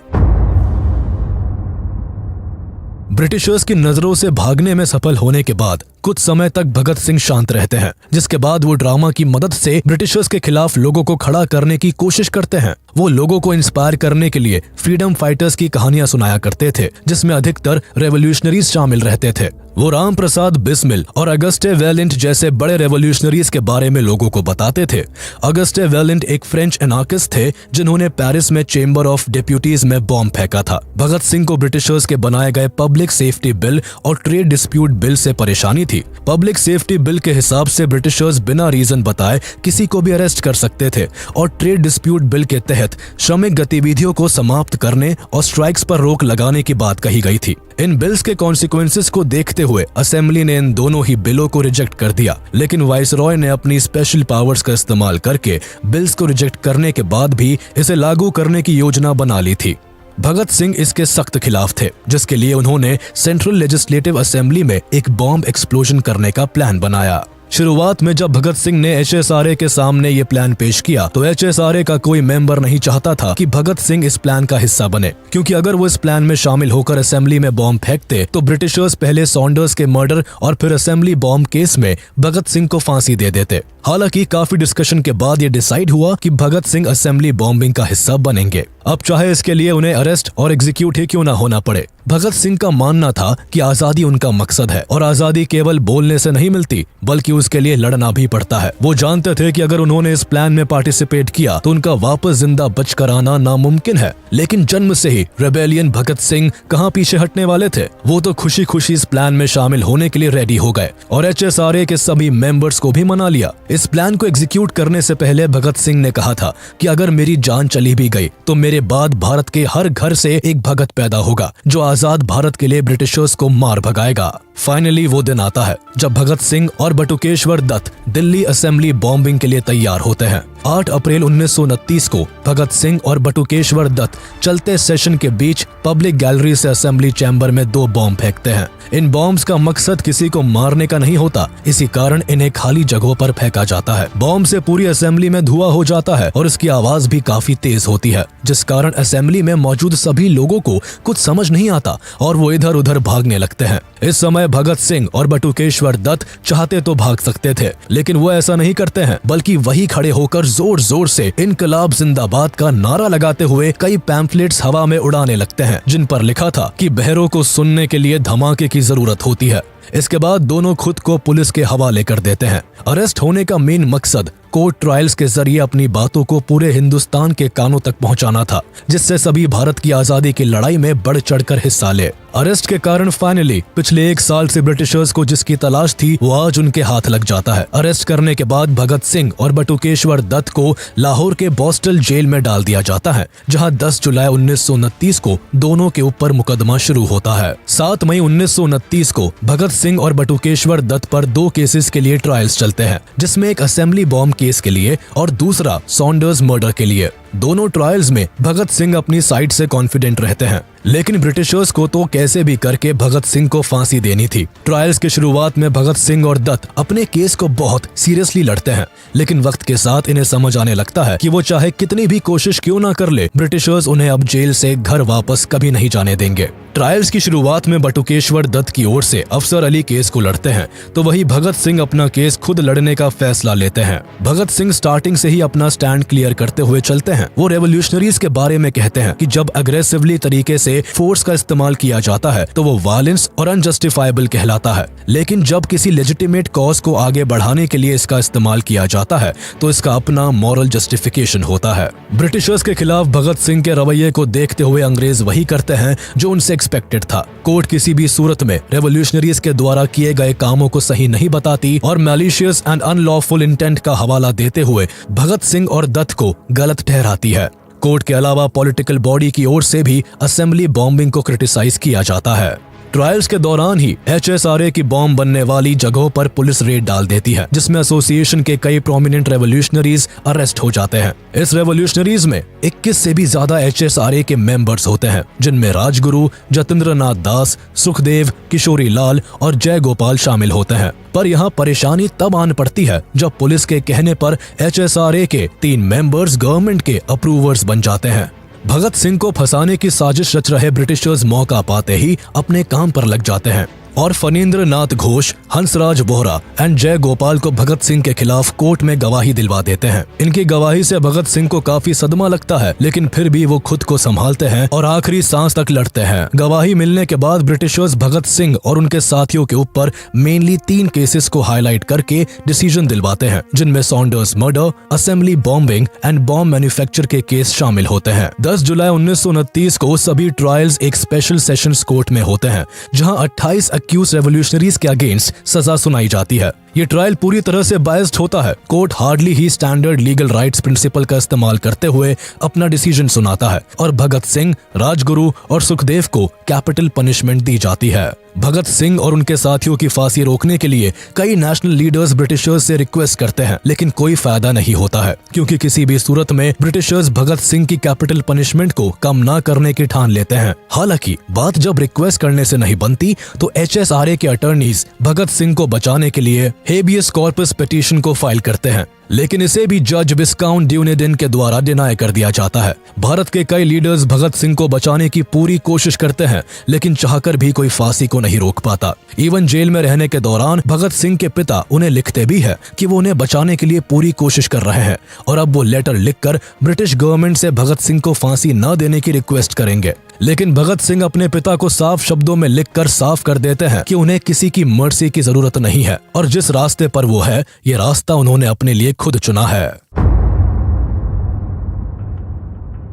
ब्रिटिशर्स की नजरों से भागने में सफल होने के बाद कुछ समय तक भगत सिंह शांत रहते हैं, जिसके बाद वो ड्रामा की मदद से ब्रिटिशर्स के खिलाफ लोगों को खड़ा करने की कोशिश करते हैं। वो लोगों को इंस्पायर करने के लिए फ्रीडम फाइटर्स की कहानियां सुनाया करते थे, जिसमें अधिकतर रेवोल्यूशनरीज शामिल रहते थे। वो राम प्रसाद बिस्मिल और अगस्टे वेलेंट जैसे बड़े रेवोल्यूशनरीज के बारे में लोगों को बताते थे। अगस्टे वेलेंट एक फ्रेंच एनार्किस्ट थे जिन्होंने पेरिस में चेंबर ऑफ डेप्यूटीज में बॉम्ब फेंका था। भगत सिंह को ब्रिटिशर्स के बनाए गए पब्लिक सेफ्टी बिल और ट्रेड डिस्प्यूट बिल से परेशानी थी। पब्लिक सेफ्टी बिल के हिसाब से ब्रिटिशर्स बिना रीजन बताए किसी को भी अरेस्ट कर सकते थे और ट्रेड डिस्प्यूट बिल के तहत श्रमिक गतिविधियों को समाप्त करने और स्ट्राइक्स पर रोक लगाने की बात कही गई थी। इन बिल्स के कॉन्सिक्वेंसेस को देखते हुए असेंबली ने इन दोनों ही बिलों को रिजेक्ट कर दिया, लेकिन वाइसरॉय ने अपनी स्पेशल पावर्स का इस्तेमाल करके बिल्स को रिजेक्ट करने के बाद भी इसे लागू करने की योजना बना ली थी। भगत सिंह इसके सख्त खिलाफ थे, जिसके लिए उन्होंने सेंट्रल लेजिस्लेटिव असेंबली में एक बॉम्ब एक्सप्लोजन करने का प्लान बनाया। शुरुआत में जब भगत सिंह ने HSRA के सामने ये प्लान पेश किया तो HSRA का कोई मेंबर नहीं चाहता था कि भगत सिंह इस प्लान का हिस्सा बने, क्योंकि अगर वो इस प्लान में शामिल होकर असेंबली में बॉम्ब फेंकते तो ब्रिटिशर्स पहले सॉन्डर्स के मर्डर और फिर असेंबली बॉम्ब केस में भगत सिंह को फांसी दे देते। हालांकि काफी डिस्कशन के बाद ये डिसाइड हुआ कि भगत सिंह असेंबली बॉम्बिंग का हिस्सा बनेंगे, अब चाहे इसके लिए उन्हें अरेस्ट और एग्जीक्यूट ही क्यों ना होना पड़े। भगत सिंह का मानना था कि आजादी उनका मकसद है और आजादी केवल बोलने से नहीं मिलती बल्कि उसके लिए लड़ना भी पड़ता है। वो जानते थे कि अगर उन्होंने इस प्लान में पार्टिसिपेट किया तो उनका वापस जिंदा बचकर आना नामुमकिन है, लेकिन जन्म से ही रेबेलियन भगत सिंह कहाँ पीछे हटने वाले थे। वो तो खुशी खुशी इस प्लान में शामिल होने के लिए रेडी हो गए और HSRA के सभी मेंबर्स को भी मना लिया। इस प्लान को एग्जीक्यूट करने से पहले भगत सिंह ने कहा था कि अगर मेरी जान चली भी गई तो मेरे बाद भारत के हर घर से एक भगत पैदा होगा जो आजाद भारत के लिए ब्रिटिशर्स को मार भगाएगा। फाइनली वो दिन आता है जब भगत सिंह और बटुकेश्वर दत्त दिल्ली असेंबली बॉम्बिंग के लिए तैयार होते हैं। 8 अप्रैल 1929 को भगत सिंह और बटुकेश्वर दत्त चलते सेशन के बीच पब्लिक गैलरी से असेंबली चैम्बर में 2 बॉम्ब फेंकते हैं। इन बॉम्ब्स का मकसद किसी को मारने का नहीं होता, इसी कारण इन्हें खाली जगहों पर फेंका जाता है। बॉम्ब से पूरी असेंबली में धुआं हो जाता है और इसकी आवाज भी काफी तेज होती है, जिस कारण असेंबली में मौजूद सभी लोगों को कुछ समझ नहीं आता और वो इधर उधर भागने लगते हैं। इस समय भगत सिंह और बटुकेश्वर दत्त चाहते तो भाग सकते थे, लेकिन वो ऐसा नहीं करते हैं, बल्कि वही खड़े होकर जोर जोर से इनकलाब जिंदाबाद का नारा लगाते हुए कई पैम्फलेट्स हवा में उड़ाने लगते हैं, जिन पर लिखा था कि बहरों को सुनने के लिए धमाके की जरूरत होती है। इसके बाद दोनों खुद को पुलिस के हवाले कर देते हैं। अरेस्ट होने का मेन मकसद कोर्ट ट्रायल्स के जरिए अपनी बातों को पूरे हिंदुस्तान के कानों तक पहुंचाना था, जिससे सभी भारत की आजादी की लड़ाई में बढ़ चढ़कर हिस्सा ले। अरेस्ट के कारण फाइनली पिछले 1 साल से ब्रिटिशर्स को जिसकी तलाश थी वो आज उनके हाथ लग जाता है। अरेस्ट करने के बाद भगत सिंह और बटुकेश्वर दत्त को लाहौर के बॉस्टल जेल में डाल दिया जाता है, जहां 10 जुलाई 1929 को दोनों के ऊपर मुकदमा शुरू होता है। 7 मई 1929 को भगत सिंह और बटुकेश्वर दत्त पर 2 केसेस के लिए ट्रायल्स चलते हैं, जिसमें एक असेंबली बॉम्ब केस के लिए और दूसरा सॉन्डर्स मर्डर के लिए। दोनों ट्रायल्स में भगत सिंह अपनी साइड से कॉन्फिडेंट रहते हैं, लेकिन ब्रिटिशर्स को तो कैसे भी करके भगत सिंह को फांसी देनी थी। ट्रायल्स की शुरुआत में भगत सिंह और दत्त अपने केस को बहुत सीरियसली लड़ते हैं, लेकिन वक्त के साथ इन्हें समझ आने लगता है कि वो चाहे कितनी भी कोशिश क्यों ना कर ले, ब्रिटिशर्स उन्हें अब जेल से घर वापस कभी नहीं जाने देंगे। ट्रायल्स की शुरुआत में बटुकेश्वर दत्त की ओर से अफसर अली केस को लड़ते हैं, तो वही भगत सिंह अपना केस खुद लड़ने का फैसला लेते हैं। भगत सिंह स्टार्टिंग से ही अपना स्टैंड क्लियर करते हुए चलते हैं। वो रेवोल्यूशनरीज के बारे में कहते हैं कि जब अग्रेसिवली तरीके से फोर्स का इस्तेमाल किया जाता है तो वो वायलेंस और अनजस्टिफाइबल कहलाता है, लेकिन जब किसी लेजिटिमेट कॉज को आगे बढ़ाने के लिए इसका इस्तेमाल किया जाता है तो इसका अपना मॉरल जस्टिफिकेशन होता है। ब्रिटिशर्स के खिलाफ भगत सिंह के रवैये को देखते हुए अंग्रेज वही करते हैं जो उनसे एक्सपेक्टेड था। कोर्ट किसी भी सूरत में रेवोल्यूशनरीज के द्वारा किए गए कामों को सही नहीं बताती और मैलिशियस एंड अनलॉफुल इंटेंट का हवाला देते हुए भगत सिंह और दत्त को गलत ठहराती है। कोर्ट के अलावा पॉलिटिकल बॉडी की ओर से भी असेंबली बॉम्बिंग को क्रिटिसाइज किया जाता है। ट्रायल्स के दौरान ही HSRA की बॉम्ब बनने वाली जगहों पर पुलिस रेड डाल देती है, जिसमें एसोसिएशन के कई प्रोमिनेंट रेवोल्यूशनरीज अरेस्ट हो जाते हैं। इस रेवोल्यूशनरीज में 21 से भी ज्यादा HSRA के मेंबर्स होते हैं, जिनमें राजगुरु, जतेंद्रनाथ दास, सुखदेव, किशोरी लाल और जय गोपाल शामिल होते हैं। पर यहाँ परेशानी तब आन पड़ती है जब पुलिस के कहने पर HSRA के 3 मेंबर्स गवर्नमेंट के अप्रूवर्स बन जाते हैं। भगत सिंह को फंसाने की साजिश रच रहे ब्रिटिशर्स मौका पाते ही अपने काम पर लग जाते हैं और फणींद्र नाथ घोष, हंसराज बोहरा एंड जय गोपाल को भगत सिंह के खिलाफ कोर्ट में गवाही दिलवा देते हैं। इनकी गवाही से भगत सिंह को काफी सदमा लगता है, लेकिन फिर भी वो खुद को संभालते हैं और आखिरी सांस तक लड़ते हैं। गवाही मिलने के बाद ब्रिटिशर्स भगत सिंह और उनके साथियों के ऊपर मेनली 3 केसेस को हाईलाइट करके डिसीजन दिलवाते हैं, जिनमें Saunders murder, assembly bombing and bomb manufacture के केस शामिल होते हैं। 10 जुलाई 1929 को सभी ट्रायल्स एक स्पेशल सेशंस कोर्ट में होते हैं, जहां 28 एक्यूज रेवोल्यूशनरीज के अगेंस्ट सजा सुनाई जाती है। ये ट्रायल पूरी तरह से बायस्ड होता है। कोर्ट हार्डली ही स्टैंडर्ड लीगल राइट्स प्रिंसिपल का इस्तेमाल करते हुए अपना डिसीजन सुनाता है और भगत सिंह, राजगुरु और सुखदेव को कैपिटल पनिशमेंट दी जाती है। भगत सिंह और उनके साथियों की फांसी रोकने के लिए कई नेशनल लीडर्स ब्रिटिशर्स से रिक्वेस्ट करते हैं, लेकिन कोई फायदा नहीं होता है, क्योंकि किसी भी सूरत में ब्रिटिशर्स भगत सिंह की कैपिटल पनिशमेंट को कम ना करने की ठान लेते हैं। हालांकि बात जब रिक्वेस्ट करने से नहीं बनती तो HSRA के अटर्नीज भगत सिंह को बचाने के लिए हेबियस कॉर्पस पिटीशन को फाइल करते हैं, लेकिन इसे भी जज विस्काउंट ड्यूनेडिन के द्वारा डिनाई कर दिया जाता है। भारत के कई लीडर्स भगत सिंह को बचाने की पूरी कोशिश करते हैं, लेकिन चाहकर भी कोई फांसी को नहीं रोक पाता। इवन जेल में रहने के दौरान भगत सिंह के पिता उन्हें लिखते भी है कि वो उन्हें बचाने के लिए पूरी कोशिश कर रहे हैं और अब वो लेटर लिखकर ब्रिटिश गवर्नमेंट से भगत सिंह को फांसी न देने की रिक्वेस्ट करेंगे। लेकिन भगत सिंह अपने पिता को साफ शब्दों में लिखकर साफ कर देते हैं कि उन्हें किसी की मर्सी की जरूरत नहीं है और जिस रास्ते पर वो है, ये रास्ता उन्होंने अपने लिए खुद चुना है।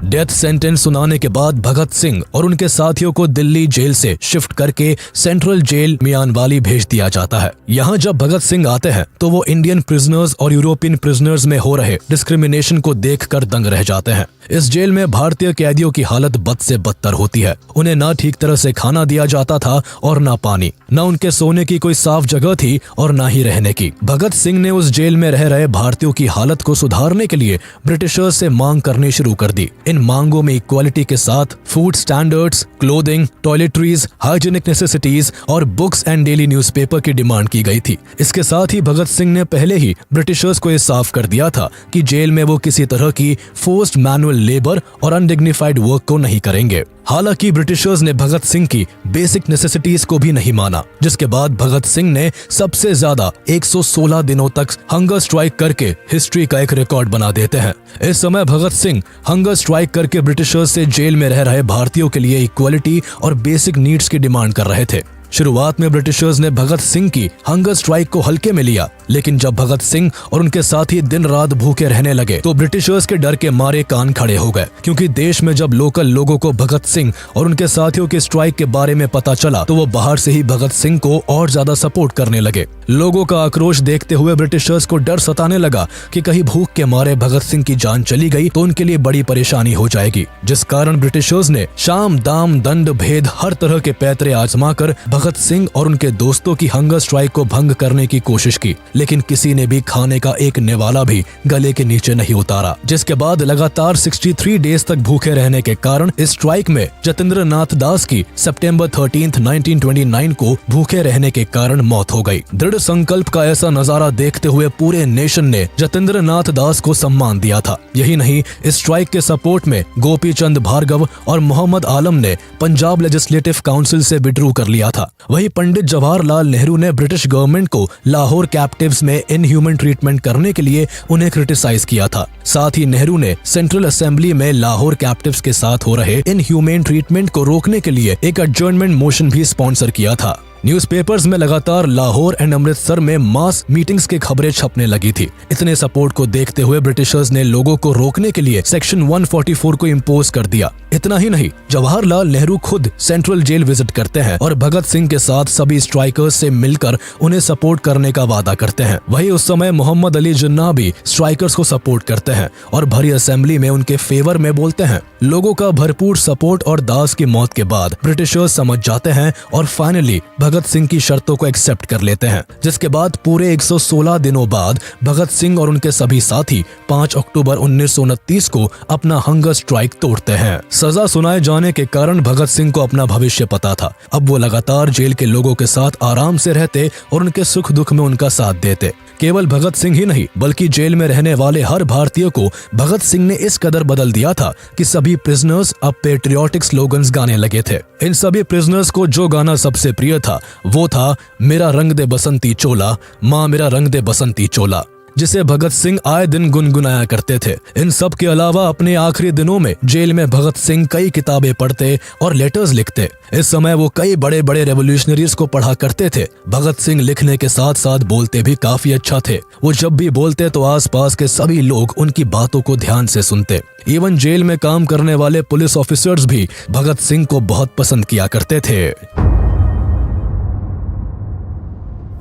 डेथ सेंटेंस सुनाने के बाद भगत सिंह और उनके साथियों को दिल्ली जेल से शिफ्ट करके सेंट्रल जेल मियानवाली भेज दिया जाता है। यहाँ जब भगत सिंह आते हैं तो वो इंडियन प्रिजनर्स और यूरोपियन प्रिजनर्स में हो रहे डिस्क्रिमिनेशन को देखकर दंग रह जाते हैं। इस जेल में भारतीय कैदियों की हालत बद से बदतर होती है। उन्हें ना ठीक तरह से खाना दिया जाता था और ना पानी, न उनके सोने की कोई साफ जगह थी और ना ही रहने की। भगत सिंह ने उस जेल में रह रहे भारतीयों की हालत को सुधारने के लिए ब्रिटिशर्स से मांग करनी शुरू कर दी। इन मांगों में इक्वालिटी के साथ food standards, clothing, toiletries, hygienic necessities और बुक्स एंड डेली न्यूज़पेपर की डिमांड की गई थी। इसके साथ ही भगत सिंह ने पहले ही ब्रिटिशर्स को ये साफ कर दिया था कि जेल में वो किसी तरह की फोर्स्ड मैनुअल लेबर और अनडिग्निफाइड वर्क को नहीं करेंगे। हालांकि ब्रिटिशर्स ने भगत सिंह की बेसिक नेसेसिटीज को भी नहीं माना, जिसके बाद भगत सिंह ने सबसे ज्यादा 116 दिनों तक हंगर स्ट्राइक करके हिस्ट्री का एक रिकॉर्ड बना देते हैं। इस समय भगत सिंह हंगर स्ट्राइक करके ब्रिटिशर्स से जेल में रह रहे भारतीयों के लिए इक्वालिटी और बेसिक नीड्स की डिमांड कर रहे थे। शुरुआत में ब्रिटिशर्स ने भगत सिंह की हंगर स्ट्राइक को हल्के में लिया, लेकिन जब भगत सिंह और उनके साथी दिन रात भूखे रहने लगे तो ब्रिटिशर्स के डर के मारे कान खड़े हो गए, क्योंकि देश में जब लोकल लोगों को भगत सिंह और उनके साथियों की स्ट्राइक के बारे में पता चला तो वो बाहर से ही भगत सिंह को और ज्यादा सपोर्ट करने लगे। लोगों का आक्रोश देखते हुए ब्रिटिशर्स को डर सताने लगा कि कहीं भूख के मारे भगत सिंह की जान चली गई तो उनके लिए बड़ी परेशानी हो जाएगी, जिस कारण ब्रिटिशर्स ने शाम दाम दंड भेद हर तरह के पैतरे आजमा कर भगत सिंह और उनके दोस्तों की हंगर स्ट्राइक को भंग करने की कोशिश की, लेकिन किसी ने भी खाने का एक निवाला भी गले के नीचे नहीं उतारा। जिसके बाद लगातार 63 डेज तक भूखे रहने के कारण इस स्ट्राइक में जतेंद्र नाथ दास की सितंबर 13, 1929 को भूखे रहने के कारण मौत हो गई। दृढ़ संकल्प का ऐसा नजारा देखते हुए पूरे नेशन ने जतेंद्र नाथ दास को सम्मान दिया था। यही नहीं, इस स्ट्राइक के सपोर्ट में गोपी चंद भार्गव और मोहम्मद आलम ने पंजाब लेजिस्लेटिव काउंसिल से विड्रू कर लिया था। वहीं पंडित जवाहरलाल नेहरू ने ब्रिटिश गवर्नमेंट को लाहौर कैप्टिव्स में इनह्यूमन ट्रीटमेंट करने के लिए उन्हें क्रिटिसाइज किया था। साथ ही नेहरू ने सेंट्रल असेंबली में लाहौर कैप्टिव्स के साथ हो रहे इनह्यूमन ट्रीटमेंट को रोकने के लिए एक एडजर्नमेंट मोशन भी स्पॉन्सर किया था। न्यूज़पेपर्स में लगातार लाहौर एंड अमृतसर में मास मीटिंग्स की खबरें छपने लगी थी। इतने सपोर्ट को देखते हुए ब्रिटिशर्स ने लोगों को रोकने के लिए सेक्शन 144 को इम्पोज कर दिया। इतना ही नहीं, जवाहरलाल नेहरू खुद सेंट्रल जेल विजिट करते हैं और भगत सिंह के साथ सभी स्ट्राइकर्स से मिलकर उन्हें सपोर्ट करने का वादा करते हैं। वहीं उस समय मोहम्मद अली जिन्ना भी स्ट्राइकर्स को सपोर्ट करते हैं और भरी असेंबली में उनके फेवर में बोलते हैं। लोगों का भरपूर सपोर्ट और दास की मौत के बाद ब्रिटिशर्स समझ जाते हैं और फाइनली भगत सिंह की शर्तों को एक्सेप्ट कर लेते हैं, जिसके बाद पूरे 116 दिनों बाद भगत सिंह और उनके सभी साथी 5 अक्टूबर 1929 को अपना हंगर स्ट्राइक तोड़ते हैं। सजा सुनाए जाने के कारण भगत सिंह को अपना भविष्य पता था। अब वो लगातार जेल के लोगों के साथ आराम से रहते और उनके सुख दुख में उनका साथ देते। केवल भगत सिंह ही नहीं, बल्कि जेल में रहने वाले हर भारतीय को भगत सिंह ने इस कदर बदल दिया था कि सभी प्रिजनर्स अब पेट्रियोटिक स्लोगन्स गाने लगे थे। इन सभी प्रिजनर्स को जो गाना सबसे प्रिय था वो था मेरा रंग दे बसंती चोला, माँ मेरा रंग दे बसंती चोला, जिसे भगत सिंह आए दिन गुनगुनाया करते थे। इन सब के अलावा अपने आखिरी दिनों में जेल में भगत सिंह कई किताबें पढ़ते और लेटर्स लिखते। इस समय वो कई बड़े बड़े रेवोल्यूशनरीज को पढ़ा करते थे। भगत सिंह लिखने के साथ साथ बोलते भी काफी अच्छा थे। वो जब भी बोलते तो आसपास के सभी लोग उनकी बातों को ध्यान से सुनते। इवन जेल में काम करने वाले पुलिस ऑफिसर्स भी भगत सिंह को बहुत पसंद किया करते थे।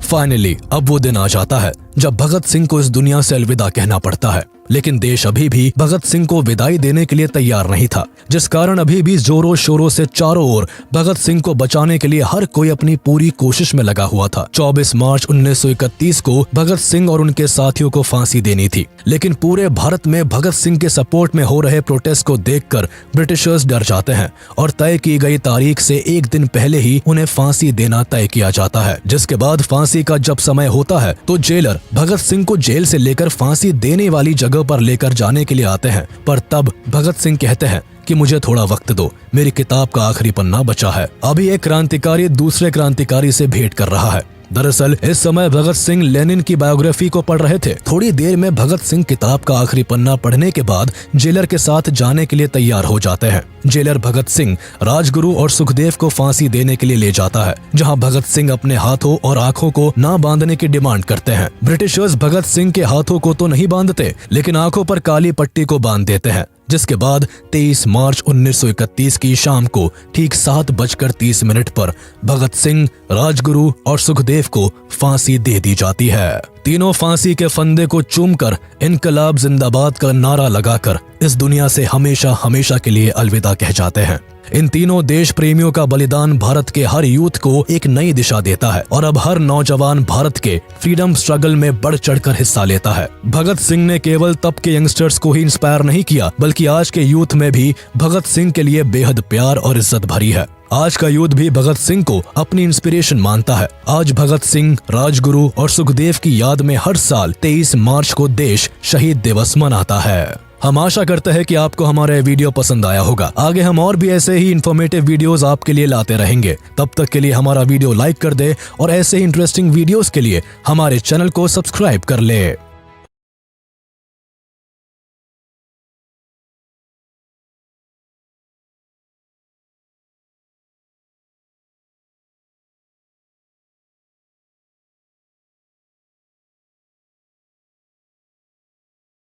फाइनली अब वो दिन आ जाता है जब भगत सिंह को इस दुनिया से अलविदा कहना पड़ता है, लेकिन देश अभी भी भगत सिंह को विदाई देने के लिए तैयार नहीं था, जिस कारण अभी भी जोरों शोरों से चारों ओर भगत सिंह को बचाने के लिए हर कोई अपनी पूरी कोशिश में लगा हुआ था। 24 मार्च 1931 को भगत सिंह और उनके साथियों को फांसी देनी थी, लेकिन पूरे भारत में भगत सिंह के सपोर्ट में हो रहे प्रोटेस्ट को देखकर ब्रिटिशर्स डर जाते हैं और तय की गई तारीख से एक दिन पहले ही उन्हें फांसी देना तय किया जाता है। जिसके बाद फांसी का जब समय होता है तो जेलर भगत सिंह को जेल से लेकर फांसी देने वाली जगह पर लेकर जाने के लिए आते हैं, पर तब भगत सिंह कहते हैं कि मुझे थोड़ा वक्त दो, मेरी किताब का आखिरी पन्ना बचा है। अभी एक क्रांतिकारी दूसरे क्रांतिकारी से भेंट कर रहा है। दरअसल इस समय भगत सिंह लेनिन की बायोग्राफी को पढ़ रहे थे। थोड़ी देर में भगत सिंह किताब का आखिरी पन्ना पढ़ने के बाद जेलर के साथ जाने के लिए तैयार हो जाते हैं। जेलर भगत सिंह, राजगुरु और सुखदेव को फांसी देने के लिए ले जाता है, जहां भगत सिंह अपने हाथों और आंखों को ना बांधने की डिमांड करते हैं। ब्रिटिशर्स भगत सिंह के हाथों को तो नहीं बांधते, लेकिन आंखों पर काली पट्टी को बांध देते हैं। जिसके बाद 23 मार्च 1931 की शाम को ठीक 7:30 पर भगत सिंह, राजगुरु और सुखदेव को फांसी दे दी जाती है। तीनों फांसी के फंदे को चूमकर इनकलाब जिंदाबाद का नारा लगाकर इस दुनिया से हमेशा हमेशा के लिए अलविदा कह जाते हैं। इन तीनों देश प्रेमियों का बलिदान भारत के हर यूथ को एक नई दिशा देता है और अब हर नौजवान भारत के फ्रीडम स्ट्रगल में बढ़ चढ़कर हिस्सा लेता है। भगत सिंह ने केवल तब के यंगस्टर्स को ही इंस्पायर नहीं किया, बल्कि आज के यूथ में भी भगत सिंह के लिए बेहद प्यार और इज्जत भरी है। आज का यूथ भी भगत सिंह को अपनी इंस्पिरेशन मानता है। आज भगत सिंह, राजगुरु और सुखदेव की याद में हर साल 23 मार्च को देश शहीद दिवस मनाता है। हम आशा करते हैं कि आपको हमारा वीडियो पसंद आया होगा। आगे हम और भी ऐसे ही इन्फॉर्मेटिव वीडियोस आपके लिए लाते रहेंगे। तब तक के लिए हमारा वीडियो लाइक कर दे और ऐसे ही इंटरेस्टिंग वीडियोस के लिए हमारे चैनल को सब्सक्राइब कर ले।